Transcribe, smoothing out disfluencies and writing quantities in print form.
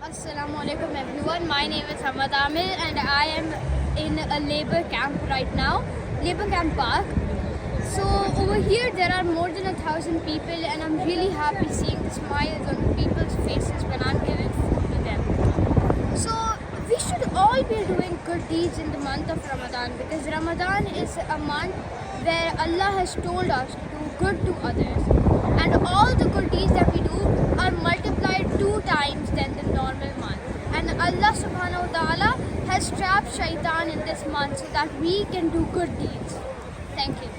Assalamu alaikum everyone. My name is Hamad Amir and I am in a labor camp right now, Labor Camp Park. So over here there are more than 1,000 people and I'm really happy seeing the smiles on people's faces when I'm giving food to them. So we should all be doing good deeds in the month of Ramadan, because Ramadan is a month where Allah has told us to do good to others, and all the good deeds that we do are multiplied 2 times than the normal month. And Allah subhanahu wa ta'ala has trapped shaitan in this month so that we can do good deeds. Thank you.